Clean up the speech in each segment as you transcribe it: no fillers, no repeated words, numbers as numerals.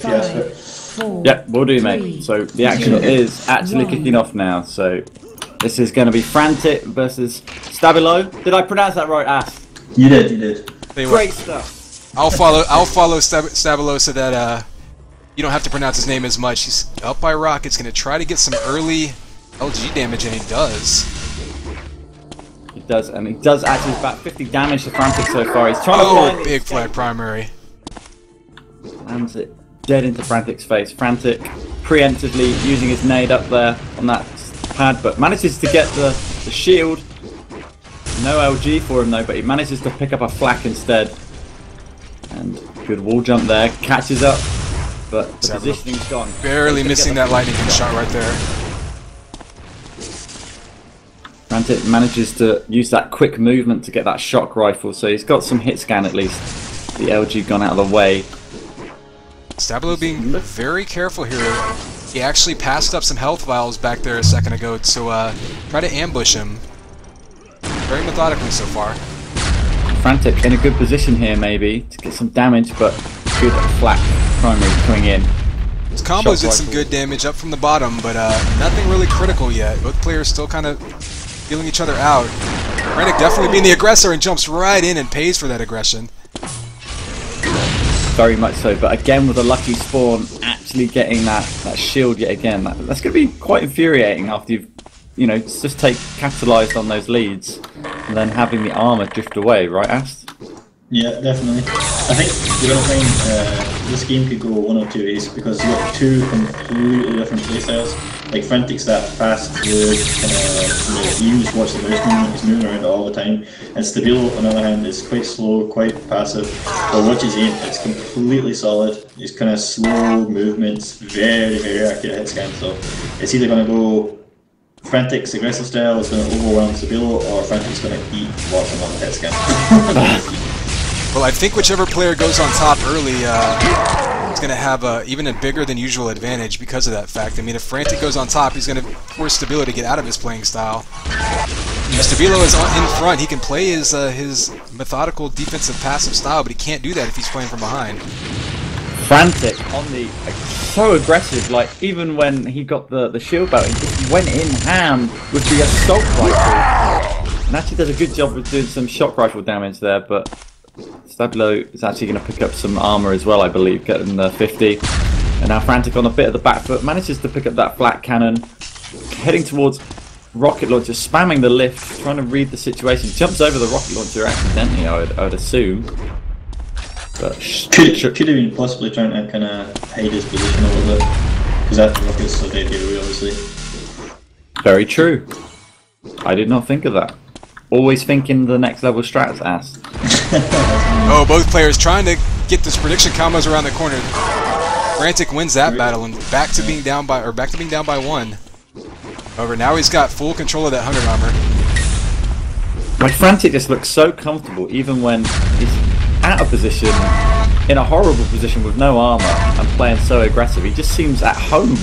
you asked for it. Yeah, we'll do, mate. So the action is actually kicking off now. So this is going to be Frantic versus stab1lo. Did I pronounce that right, Ass? You did, you did. Great stuff. I'll follow stab1lo so that you don't have to pronounce his name as much. He's up by rockets, going to try to get some early LG damage, and he does. He does, and he does actually about 50 damage to Frantic so far. He's trying to find big flag primary. Lands it dead into Frantic's face. Frantic preemptively using his nade up there on that pad, but manages to get the shield. No LG for him though, but he manages to pick up a flak instead. And good wall jump there, catches up, but the positioning's gone. Barely missing that lightning shot right there. Frantic manages to use that quick movement to get that shock rifle, so he's got some hit scan at least. The LG gone out of the way. stab1lo being very careful here. He actually passed up some health vials back there a second ago, so try to ambush him. Very methodically so far. Frantic in a good position here maybe to get some damage, but good flak primary coming in. His combos did some good damage up from the bottom, but nothing really critical yet. Both players still kind of feeling each other out. Frantic definitely being the aggressor and jumps right in and pays for that aggression. Very much so, but again with a lucky spawn, actually getting that shield yet again. That's going to be quite infuriating after you've, you know, just capitalised on those leads and then having the armour drift away, right, Ast? Yeah, definitely. I think you don't think this game could go one or two ways because you've got two completely different playstyles. Like Frantic's that fast, fluid, you just watch the mouse movement, he's moving around all the time. And stab1lo, on the other hand, is quite slow, quite passive. But watch his aim, it's completely solid. He's kind of slow movements, very, very accurate hit scan. So it's either going to go Frantic's aggressive style is going to overwhelm stab1lo, or Frantic's going to eat lots and lots of hit scan. Well, I think whichever player goes on top early is going to have even a bigger than usual advantage because of that fact. I mean, if Frantic goes on top, he's going to force stab1lo to get out of his playing style. If stab1lo is in front, he can play his methodical defensive passive style, but he can't do that if he's playing from behind. Frantic on the so aggressive, like even when he got the shield belt, he just went in ham with the assault rifle. And actually does a good job with doing some shock rifle damage there, but stab1lo is actually going to pick up some armour as well, I believe, getting the 50. And now Frantic on a bit of the back foot, manages to pick up that flat cannon, heading towards rocket launcher, spamming the lift, trying to read the situation. Jumps over the rocket launcher accidentally, I would assume. But could have been possibly trying to kind of hide his position a little bit, because that rocket's so dead here, obviously. Very true. I did not think of that. Always thinking the next level strats, Ass. Oh, both players trying to get this prediction combos around the corner. Frantic wins that battle and back to being down by one. However, now he's got full control of that 100 armor. Like Frantic just looks so comfortable, even when he's out of position, in a horrible position with no armor and playing so aggressive. He just seems at home.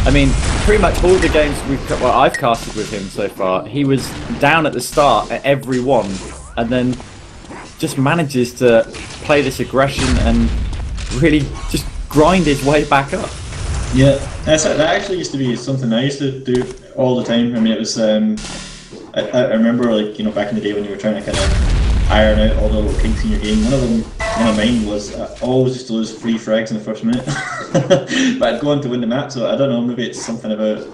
I mean, pretty much all the games I've casted with him so far, he was down at the start at every one, and then just manages to play this aggression and really just grind his way back up. Yeah, that actually used to be something I used to do all the time. I mean, it was I remember, like, you know, back in the day when you were trying to kind of iron out all the little kinks in your game. One of mine was I always used to lose 3 frags in the first minute, but I'd go on to win the map. So I don't know, maybe it's something about,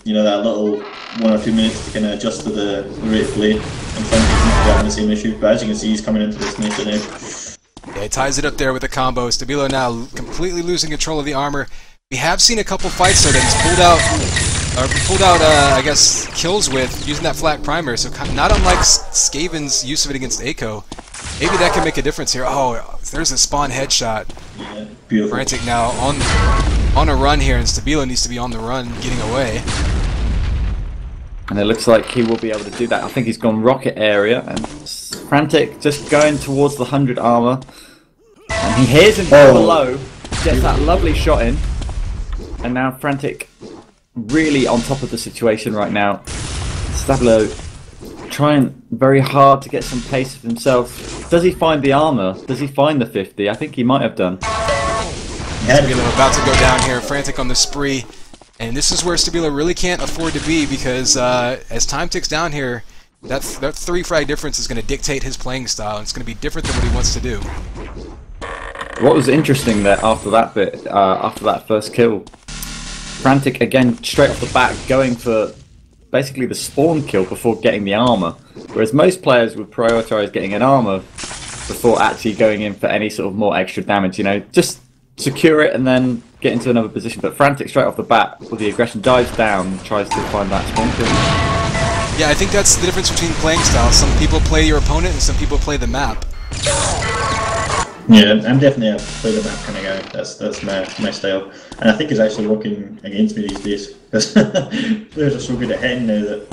you know, that little 1 or 2 minutes to kind of adjust to the rate of play. And Frantic seems to be having the same issue, but as you can see, he's coming into this nature now. Yeah, he ties it up there with a combo. stab1lo now completely losing control of the armor. We have seen a couple fights though that he's pulled out, I guess, kills with using that flat primer. So not unlike Skaven's use of it against Echo. Maybe that can make a difference here. Oh, there's a spawn headshot. Yeah, beautiful. Frantic now on a run here, and stab1lo needs to be on the run, getting away. And it looks like he will be able to do that. I think he's gone rocket area, and Frantic just going towards the 100 armor. And he hears him down below, gets that lovely shot in. And now Frantic really on top of the situation right now. stab1lo trying very hard to get some pace of himself. Does he find the armor? Does he find the 50? I think he might have done. Stab1lo about to go down here, Frantic on the spree. And this is where Stab1lo really can't afford to be, because as time ticks down here, that 3 frag difference is going to dictate his playing style. It's going to be different than what he wants to do. What was interesting there after that bit, after that first kill, Frantic again straight off the bat going for basically the spawn kill before getting the armor, whereas most players would prioritize getting an armor before actually going in for any sort of more extra damage. You know, just secure it and then get into another position. But Frantic straight off the bat with the aggression dives down and tries to find that spawn kill. Yeah, I think that's the difference between playing styles. Some people play your opponent and some people play the map. Yeah, I'm definitely a play the map kind of guy. That's my style, and I think it's actually working against me these days, because players are so good at hitting now that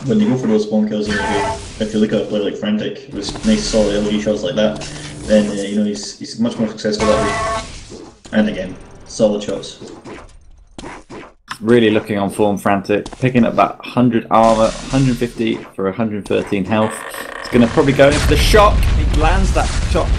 when they go for those spawn kills, you know, if you look at a player like Frantic with nice solid LED shots like that, then you know he's much more successful that way. And again, solid shots. Really looking on form, Frantic, picking up that 100 armor, 150 for 113 health. He's going to probably go in for the shock. He lands that shock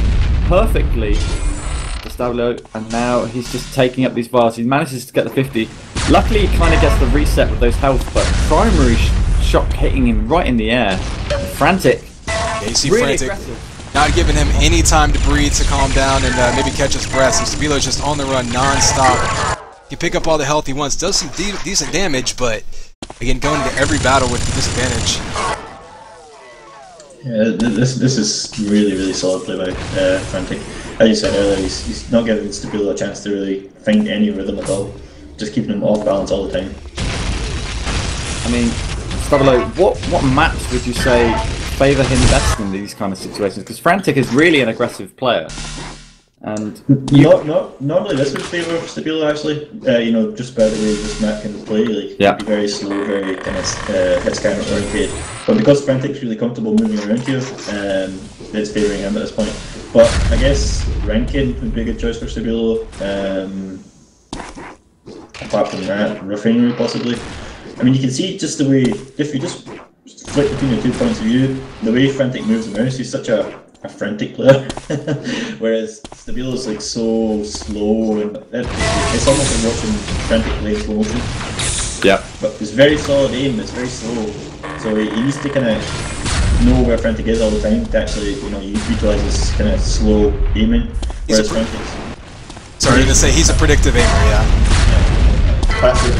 perfectly to stab1lo, and now he's just taking up these bars. He manages to get the 50. Luckily, he kind of gets the reset with those health, but primary shock hitting him right in the air. Frantic, yeah, you see really Frantic aggressive. not giving him any time to breathe, to calm down, and maybe catch his breath. So Stab1lo's just on the run non-stop. You pick up all the health he wants, does some decent damage, but again, going into every battle with the disadvantage. Yeah, this is really solid play by Frantic. As you said earlier, he's not giving Stab1lo a chance to really find any rhythm at all. Just keeping him off balance all the time. I mean, stab1lo, what maps would you say favour him best in these kind of situations? Because Frantic is really an aggressive player. And normally this would favour Stab1lo actually. You know, just by the way this map can play, like yeah, be very slow, very kind of hit scan oriented. But because Frantic's really comfortable moving around here, it's favouring him at this point. But I guess ranking would be a good choice for Stab1lo. Apart from that, refinery possibly. I mean, you can see just the way, if you just flip between the 2 points of view, the way Frantic moves the mouse, he's such a Frantic player, whereas Stab1lo's like so slow, and it's almost like watching Frantic play in slow motion. Yeah. But it's very solid aim, it's very slow, so he needs to kind of know where Frantic is all the time to actually, you know, utilise this kind of slow aiming, whereas Frantic's... Sorry, I was going to say, he's a predictive aimer, yeah. Passive.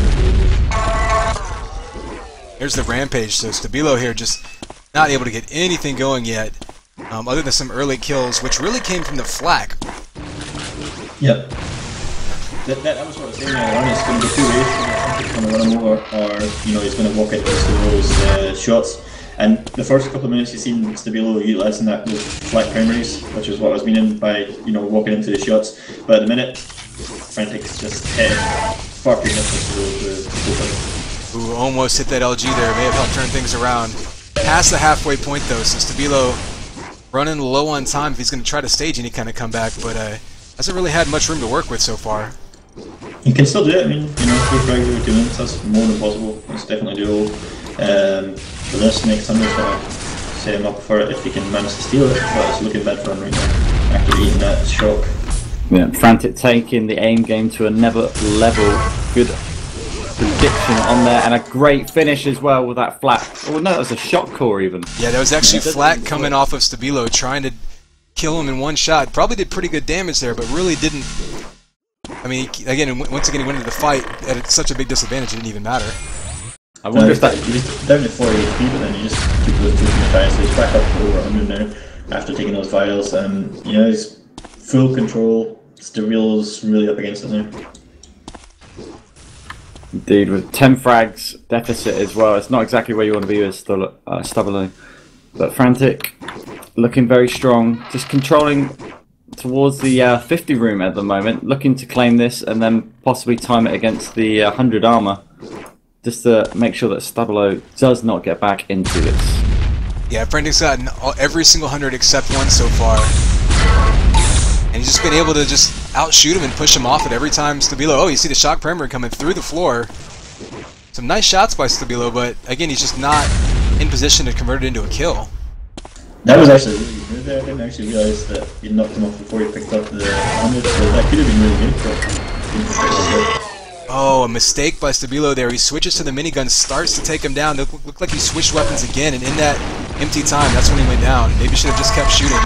Here's the rampage, so Stab1lo here just not able to get anything going yet. Other than some early kills, which really came from the flak. Yep. That was what I was saying earlier on. It's going to be 2 ways. He's going to run him over, or you know, he's going to walk into those shots. And the first couple of minutes, you've seen Stab1lo utilising those flak primaries, which is what I was meaning by, you know, walking into the shots. But at the minute, Frantic's just hit far too much to go for. Ooh, almost hit that LG there. May have helped turn things around. Past the halfway point though, so Stab1lo running low on time if he's going to try to stage any kind of comeback, but hasn't really had much room to work with so far. You can still do it. I mean, you know, 3 frags over 2 minutes, that's more than possible. It's definitely doable. But this next time he's going to set him up for it if he can manage to steal it, but it's looking bad for him right now after eating that shock. Yeah, Frantic taking the aim game to another level. Good prediction on there, and a great finish as well with that flat. Oh no, that was a shock core even. Yeah, that was actually flat coming off of Stab1lo, trying to kill him in one shot. Probably did pretty good damage there, but really didn't. I mean, again, once again, he went into the fight at such a big disadvantage, it didn't even matter. I wonder if that... He's down to 40 HP, but then you just keep those 2 times, so he's back up to over 100 now after taking those vials, and you know, he's full control. Stab1lo's really up against it now. Indeed, with 10 frags deficit as well. It's not exactly where you want to be with stab1lo. But Frantic looking very strong, just controlling towards the 50 room at the moment, looking to claim this and then possibly time it against the 100 armor, just to make sure that stab1lo does not get back into this. Yeah, Frantic's gotten every single 100 except one so far. And he's just been able to just outshoot him and push him off at every time Stab1lo. Oh, you see the shock primary coming through the floor. Some nice shots by Stab1lo, but again, he's just not in position to convert it into a kill. That was actually really good there. I didn't actually realise that he knocked him off before he picked up the 100, so that could have been really good, but didn't protect it. Oh, a mistake by stab1lo there. He switches to the minigun, starts to take him down. It looked like he switched weapons again, and in that empty time, that's when he went down. Maybe should have just kept shooting.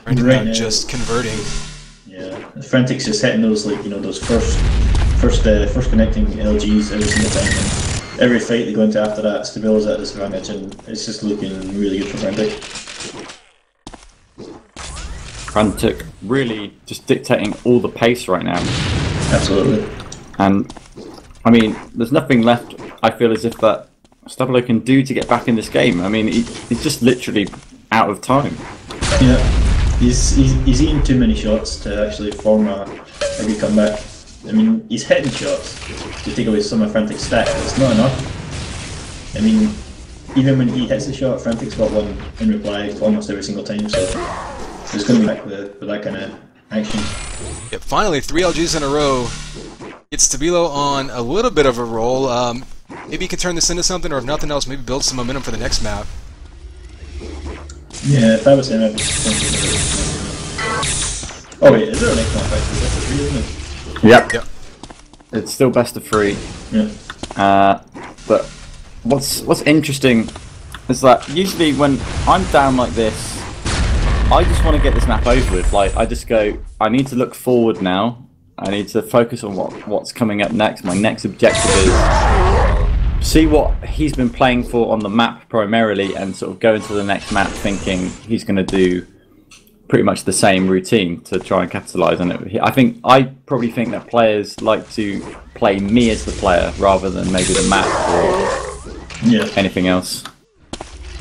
Right now, just converting. Yeah, Frantic's just hitting those, like, you know, those first connecting LGs every single time. And every fight they go into after that, stab1lo's at a disadvantage, and it's just looking really good for Frantic. Frantic really just dictating all the pace right now. Absolutely. And I mean, there's nothing left, I feel, as if that stab1lo can do to get back in this game. I mean, he's just literally out of time. Yeah, he's eating too many shots to actually form a good comeback. I mean, he's hitting shots to take away some of Frantic's stack, but it's not enough. I mean, even when he hits a shot, Frantic's got one in reply almost every single time, so it's going to be back with that kind of action. Yep, finally, 3 LGs in a row. Gets stab1lo on a little bit of a roll. Maybe he can turn this into something, or if nothing else, maybe build some momentum for the next map. Yeah, if I was him, I'd be thinking. Oh wait, is there a next map actually? That's a 3, isn't it? Yep. It's still best of 3. Yeah. But what's interesting is that usually when I'm down like this, I just want to get this map over with. Like, I just go, I need to look forward now. I need to focus on what's coming up next. My next objective is see what he's been playing for on the map primarily, and sort of go into the next map thinking he's going to do pretty much the same routine to try and capitalise on it. I probably think that players like to play me as the player rather than maybe the map or anything else.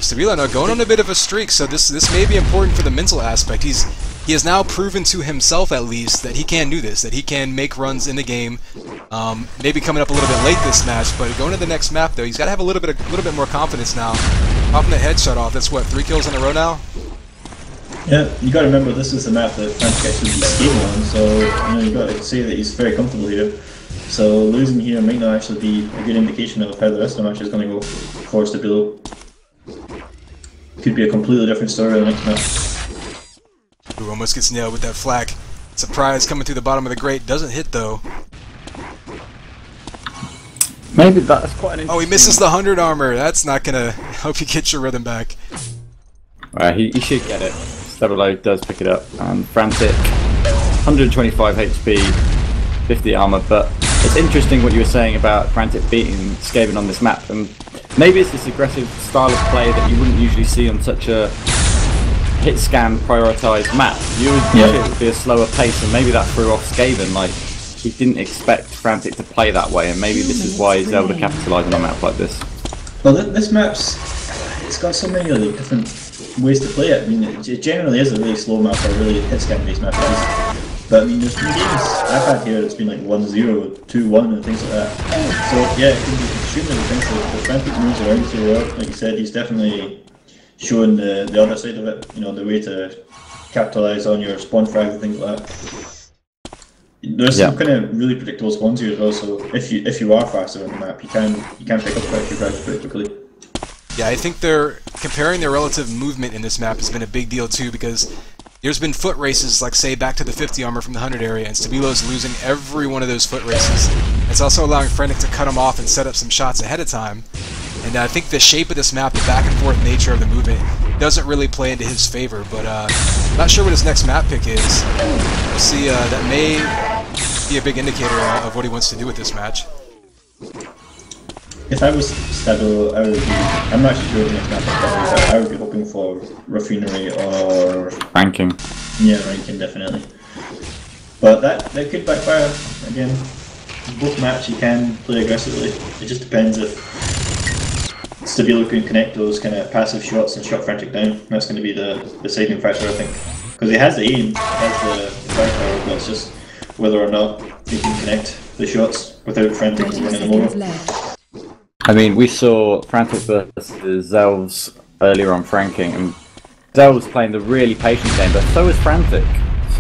stab1lo now going on a bit of a streak, so this may be important for the mental aspect. He has now proven to himself, at least, that he can do this, that he can make runs in the game. Maybe coming up a little bit late this match, but going to the next map though, he's got to have a little bit more confidence now. Popping the headshot off. That's what, 3 kills in a row now. Yeah, you got to remember this is the map that Frantic actually beat skating on, so you know you got to say that he's very comfortable here. So losing here might not actually be a good indication of how the rest of the match is going to go for stab1lo. Could be a completely different story on the next map. Ooh, almost gets nailed with that flak. Surprise coming through the bottom of the grate. Doesn't hit though. Maybe that's quite an interesting... Oh, he misses the 100 armor. That's not gonna help you get your rhythm back. He should get it. stab1lo does pick it up, and Frantic, 125 HP, 50 armor. But it's interesting what you were saying about Frantic beating Zaccubus on this map, and maybe it's this aggressive style of play that you wouldn't usually see on such a hit scan prioritized map. You would think it would be a slower pace, and maybe that threw off Zaccubus. Like, he didn't expect Frantic to play that way, and maybe this is why he's able to capitalise on a map like this. Well, this map's it's got so many like different ways to play it. I mean, it generally is a really slow map or a really hit scan based map. But I mean, there's been games I've had here that's been like 1-0, 2-1 and things like that. So yeah, it can be extremely defensive. But Frantic moves around so well. Like you said, he's definitely showing the other side of it. You know, the way to capitalise on your spawn frags and things like that. There's some kind of really predictable spawns here as well. So if you are faster on the map, you can pick up quite a few frags pretty quickly. Yeah, I think they're comparing their relative movement in this map has been a big deal too, because there's been foot races, like say back to the 50 armor from the 100 area, and stab1lo's losing every one of those foot races. It's also allowing Frantic to cut him off and set up some shots ahead of time. And I think the shape of this map, the back and forth nature of the movement, doesn't really play into his favor. But I'm not sure what his next map pick is. We'll see. That may be a big indicator of what he wants to do with this match. If I was stab1lo, I'm not actually sure the next map is, but I would be hoping for Refinery or... Ranking. Yeah, Ranking, definitely. But that could backfire. Again, both maps you can play aggressively. It just depends if stab1lo can connect those kind of passive shots and shut Frantic down. That's going to be the deciding factor, I think. Because he has the aim, he has the firepower, but it's just whether or not he can connect the shots without Frantic running them over. I mean, we saw Frantic versus Zelvs earlier on Franking, and Zelv was playing the really patient game, but so was Frantic.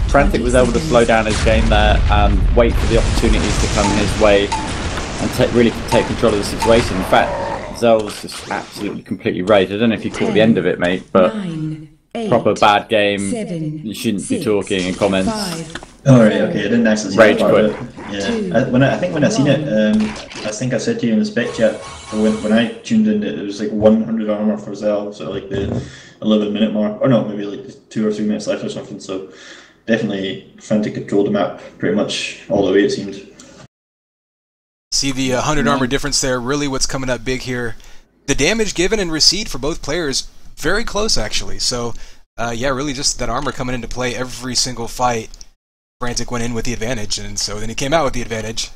Frantic was able to slow down his game there and wait for the opportunities to come his way and really take control of the situation. In fact, Zell's just absolutely completely raged. I don't know if you caught the end of it, mate, but 9, 8, proper bad game. 7, You shouldn't be 6, talking in comments. 5, Oh right, okay. I didn't actually see Rage that part of quit. it. Yeah, I think when I seen it, I think I said to you in the spec chat when I tuned in, it was like 100 armor for Zell, so like the 11-minute mark, or no, maybe like 2 or 3 minutes left or something. So definitely, Frantic controlled the map pretty much all the way, it seemed. See the 100 armor difference there. Really, what's coming up big here. The damage given and received for both players very close actually. So yeah, really just that armor coming into play every single fight. Frantic went in with the advantage, and so then he came out with the advantage.